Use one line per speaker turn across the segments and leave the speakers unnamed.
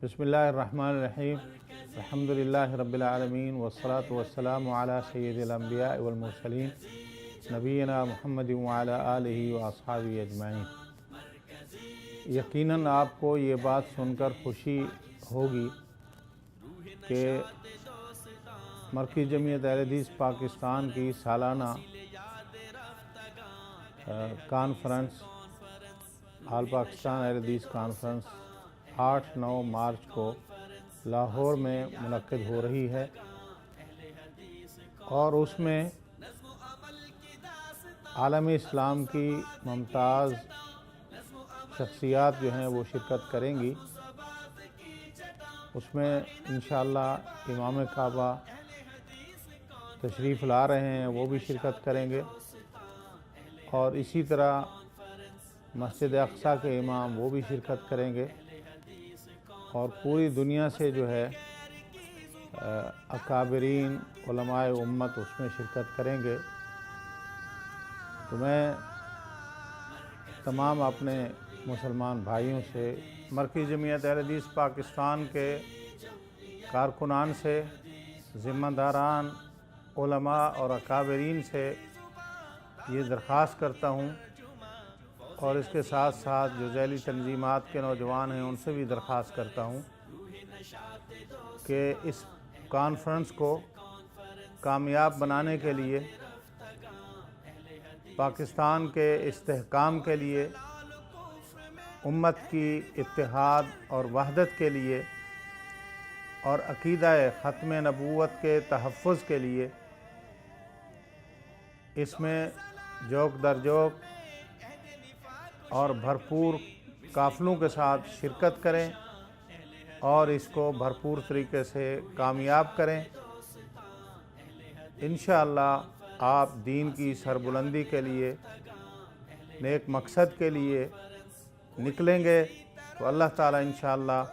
بسم اللہ الرحمن الرحیم الحمدللہ رب العالمین والصلاة والسلام علی سید الانبیاء والمرسلین نبینا محمد وعلی آلہ واصحابہ اجمعین۔ یقیناً آپ کو یہ بات سن کر خوشی ہوگی کہ مرکزی جمعیت اہل حدیث پاکستان کی سالانہ کانفرنس آل پاکستان اہل حدیث کانفرنس 8-9 مارچ کو لاہور میں منعقد ہو رہی ہے، اور اس میں عالم اسلام کی ممتاز شخصیات جو ہیں وہ شرکت کریں گی۔ اس میں انشاءاللہ امام کعبہ تشریف لا رہے ہیں، وہ بھی شرکت کریں گے، اور اسی طرح مسجد اقصیٰ کے امام وہ بھی شرکت کریں گے، اور پوری دنیا سے جو ہے اکابرین علماء امت اس میں شرکت کریں گے۔ تو میں تمام اپنے مسلمان بھائیوں سے، مرکزی جمعیت اہل حدیث پاکستان کے کارکنان سے، ذمہ داران علماء اور اکابرین سے یہ درخواست کرتا ہوں، اور اس کے ساتھ ساتھ جو ذیلی تنظیمات کے نوجوان ہیں ان سے بھی درخواست کرتا ہوں کہ اس کانفرنس کو کامیاب بنانے کے لیے، پاکستان کے استحکام کے لیے، امت کی اتحاد اور وحدت کے لیے، اور عقیدہ ختم نبوت کے تحفظ کے لیے اس میں جوک در جوک اور بھرپور قافلوں کے ساتھ شرکت کریں، اور اس کو بھرپور طریقے سے کامیاب کریں۔ انشاءاللہ آپ دین کی سربلندی کے لیے، نیک مقصد کے لیے نکلیں گے تو اللہ تعالیٰ انشاءاللہ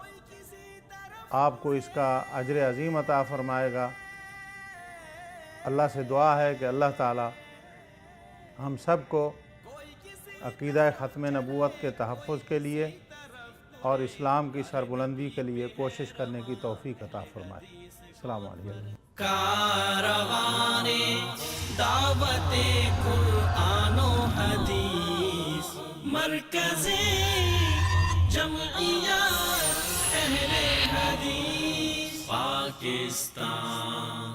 آپ کو اس کا اجر عظیم عطا فرمائے گا۔ اللہ سے دعا ہے کہ اللہ تعالیٰ ہم سب کو عقیدہ ختم نبوت کے تحفظ کے لیے اور اسلام کی سربلندی کے لیے کوشش کرنے کی توفیق عطا فرمائے۔ السلام علیکم۔
کاروان دعوت قرآن و حدیث، مرکزی جمعیت اہل حدیث پاکستان۔